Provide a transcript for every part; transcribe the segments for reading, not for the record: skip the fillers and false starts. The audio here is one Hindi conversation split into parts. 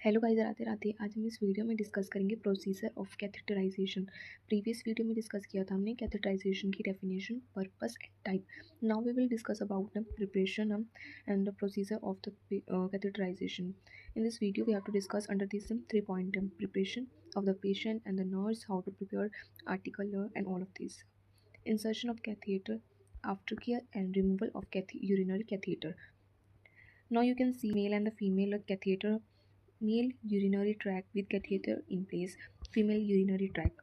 Hello guys, Radhe Radhe. आज हम इस वीडियो में डिस्कस करेंगे procedure of catheterization. Previous video में डिस्कस किया था हमने कैथेटराइजेशन की definition, purpose and type. Now we will discuss about the preparation and the procedure of the catheterization. In this video we have to discuss under these three points: preparation of the patient and the nurse, how to prepare article and all of these. Insertion of catheter, aftercare and removal of urinary catheter. Now you can see male and the female catheter. Male urinary tract with catheter in place, female urinary tract.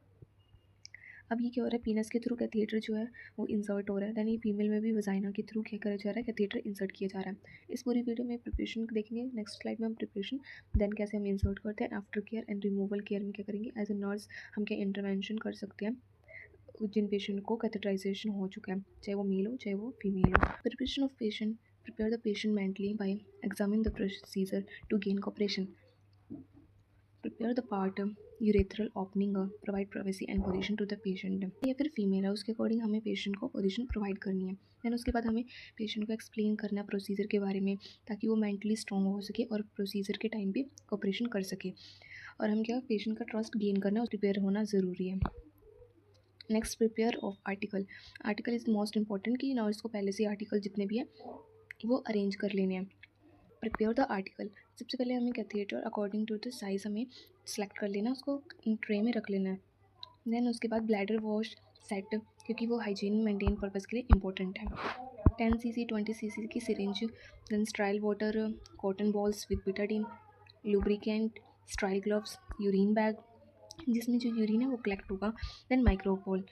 अब ये क्या हो रहा है, पीनस के थ्रू कैथेटर जो है वो इंसर्ट हो रहा है, देन ये फीमेल में भी वजाइना के थ्रू क्या करा जा रहा है, कैथेटर इंसर्ट किया जा रहा है. इस पूरी वीडियो में प्रिपरेशन देखेंगे. नेक्स्ट स्लाइड में हम प्रिपरेशन, देन कैसे हम इंसर्ट करते हैं, after care and removal care में क्या करेंगे, एज ए नर्स हम क्या इंटरवेंशन कर सकते हैं जिन पेशेंट को कैथेटराइजेशन हो चुका है, चाहे वो मेल हो चाहे वो फीमेल हो. Preparation of patient, prepare the patient mentally by examining the procedure to gain cooperation. Prepare the part urethral opening, provide privacy and position to the patient. या फिर फीमेल है, उसके अकॉर्डिंग हमें पेशेंट को पोजीशन प्रोवाइड करनी है. देन उसके बाद हमें पेशेंट को एक्सप्लेन करना है प्रोसीजर के बारे में, ताकि वो मेंटली स्ट्रॉन्ग हो सके और प्रोसीजर के टाइम पे ऑपरेशन कर सके. और हम क्या, पेशेंट का ट्रस्ट गेन करना और प्रिपेयर होना ज़रूरी है. Next, prepare of article. Article is most important कि नर्स को पहले से आर्टिकल जितने भी हैं वो अरेंज कर लेने हैं. प्रिपेयर द आर्टिकल, सबसे पहले हमें catheter according to the size हमें सेलेक्ट कर लेना, उसको ट्रे में रख लेना है. देन उसके बाद ब्लैडर वॉश सेट, क्योंकि वो हाइजीन मेंटेन पर्पज़ के लिए इंपॉर्टेंट है. 10 cc 20 cc की syringe, then sterile water, cotton balls with Betadine, lubricant, sterile gloves, urine bag जिसमें जो यूरिन है वो कलेक्ट होगा, then micropore.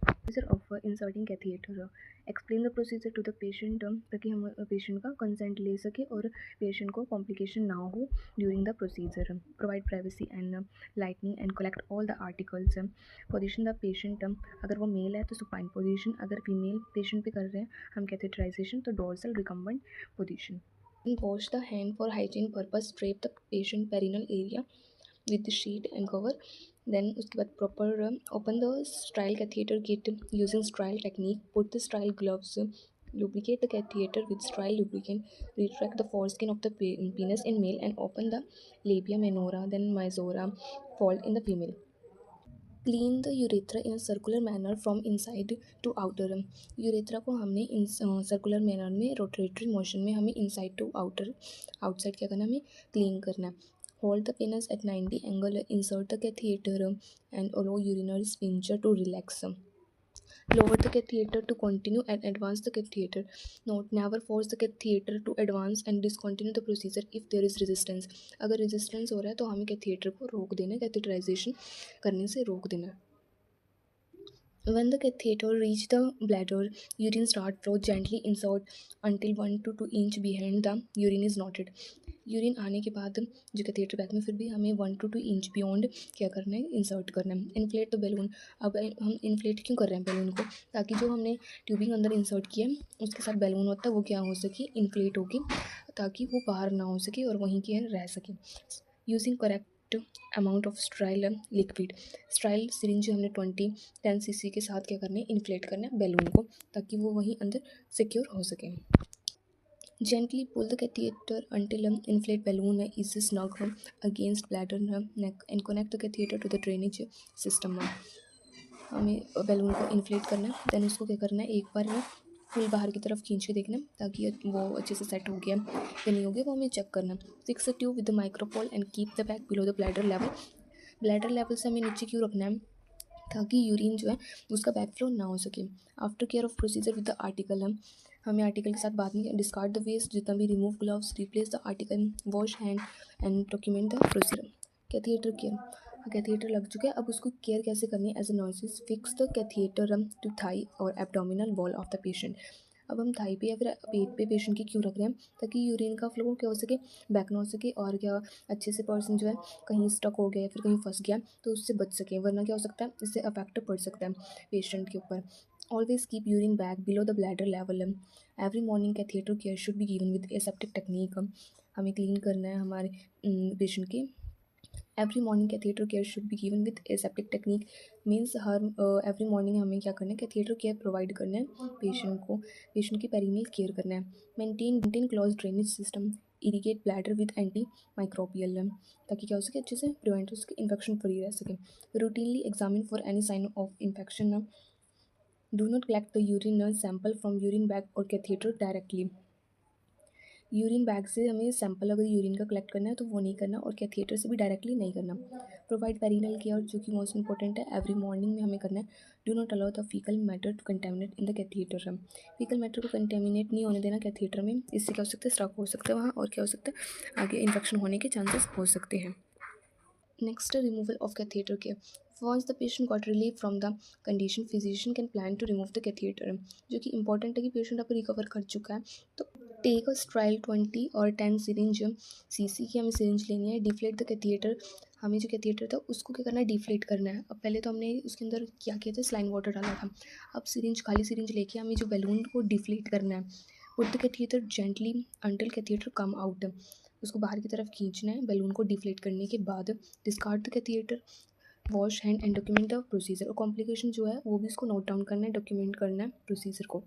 Procedure of inserting catheter, explain the procedure to the patient, ताकि हम पेशेंट का कंसेंट ले सके और पेशेंट को कॉम्प्लिकेशन ना हो during the procedure. Provide privacy and lightning and collect all the articles. Position the patient, अगर वो मेल है तो सुपाइन पोजीशन, अगर फीमेल पेशेंट पे कर रहे हैं हम कैथेटराइजेशन तो dorsal recumbent position. Wash the hand for hygiene purpose, strap the patient perineal area with the sheet and cover. Then उसके बाद proper open the sterile catheter kit using sterile technique. Put the sterile gloves. Lubricate the catheter with sterile lubricant. Retract the foreskin of the penis in male and open the labia minora, then majora fold in the female. Clean the urethra in a circular manner from inside to outer. Urethra को हमने इन सर्कुलर मैनर में, रोटेटरी मोशन में हमें इनसाइड टू आउटर, आउटसाइड क्या करना, हमें क्लीन करना है. Hold the penis at 90 angle, insert the catheter and allow urinary sphincter to relax. Lower the catheter to continue and advance the catheter. Note, never force the catheter to advance and discontinue the procedure if there is resistance. अगर resistance हो रहा है तो हमें catheter को रोक देना है, catheterization करने से रोक देना है. When the catheter reach the bladder, urine start flow, gently insert until 1 to 2 inch behind the urine is noted. Urine आने के बाद जो कैथेटर बैग में फिर भी हमें 1 to 2 इंच बियॉन्ड क्या करना है, इंसर्ट करना है. Inflate the balloon. अब हम इन्फ्लेट क्यों कर रहे हैं बैलून को, ताकि जो हमने ट्यूबिंग अंदर इंसर्ट किया है उसके साथ बैलून होता है वो क्या हो सके, इन्फ्लेट होगी, ताकि वो बाहर ना हो सके और वहीं के रह सके. Using correct amount of स्ट्राइल liquid. स्ट्राइल syringe हमने 10 cc के साथ क्या करना है, इन्फ्लेट करना है बैलून को, ताकि वो वहीं अंदर सिक्योर हो सके. Gently pull the catheter until an inflate balloon is snug against bladder neck and connect the catheter to the drainage system. हमें बैलून को इन्फ्लेट करना है, देन उसको क्या करना है, एक बार फुल बाहर की तरफ खींच के देखना है ताकि वो अच्छे से सेट हो गया या नहीं हो गया, वो हमें चेक करना है. Fix the tube with the micropore and keep the bag below the bladder level. Bladder level से हमें नीचे क्यों रखना है, ताकि यूरिन जो है उसका बैक फ्लो ना हो सके. After care of procedure with the article, हमें आर्टिकल के साथ बाद में डिस्कार्ड द वेस्ट, जितना भी remove gloves, replace the article, wash hand and document the procedure. Catheter care, catheter लग चुका है, अब उसको केयर कैसे करनी है as a nurses. Fix the catheter to thigh और abdominal wall of the patient. अब हम थाई पे या फिर पेट पे पेशेंट की क्यों रख रहे हैं, ताकि यूरिन का फ्लो क्या हो सके, बैक ना हो सके, और क्या अच्छे से पर्सन जो है कहीं स्टक हो गया या फिर कहीं फंस गया तो उससे बच सके, वरना क्या हो सकता है, इससे अफेक्ट पड़ सकता है पेशेंट के ऊपर. Always keep urine bag below the bladder level. Every morning catheter care should be given with aseptic technique. हमें क्लीन करना है हमारे पेशेंट की. Every morning catheter care should be given with aseptic technique means her every morning हमें क्या करना है, कैथेटर केयर प्रोवाइड करना है पेशेंट को, पेशेंट की पेरिनियल केयर करना है. Maintain close drainage system. Irrigate bladder with anti microbial, ताकि क्या हो सके अच्छे से प्रिवेंट हो सके, इन्फेक्शन फ्री रह सके। Routinely examine for any sign of infection. Do not collect the urine sample from urine bag और कैथेटर डायरेक्टली। यूरिन बैग से हमें सैंपल अगर यूरिन का कलेक्ट करना है तो वो नहीं करना, और कैथेटर से भी डायरेक्टली नहीं करना। प्रोवाइड पेरिनल केयर, जो कि मोस्ट इंपॉर्टेंट है, एवरी मॉर्निंग में हमें करना है। Do not allow the fecal matter to contaminate in the catheter. Fecal matter को कंटेमिनेट नहीं होने देना कैथेटर में, इससे क्या हो सकता है, स्ट्रक हो सकता है वहाँ, और क्या हो सकता है, आगे इन्फेक्शन होने के चांसेस हो सकते हैं। Next, removal of catheter care. Once the patient got relief from the condition, physician can plan to remove the catheter, जो कि इंपॉर्टेंट है कि पेशेंट अब रिकवर कर चुका है तो टेक अ स्ट्राइल 20 और 10 सिरिंज सीसी की हमें सिरिंज लेनी है। डिफ्लेट द कैथेटर, हमें जो कैथेटर था उसको क्या करना है, डिफ्लेट करना है। अब पहले तो हमने उसके अंदर क्या किया था, स्लाइन वाटर डाला था। अब सिरिंज, खाली सिरिंज लेके हमें जो बैलून को डिफ्लेट करना है। Put the catheter gently until catheter come out, उसको बाहर की तरफ खींचना है बैलून को डिफ्लेट करने के बाद। Discard the catheter, wash hand and document the procedure, और कॉम्प्लिकेशन जो है वो भी इसको नोट डाउन करना है, डॉक्यूमेंट करना है प्रोसीजर को।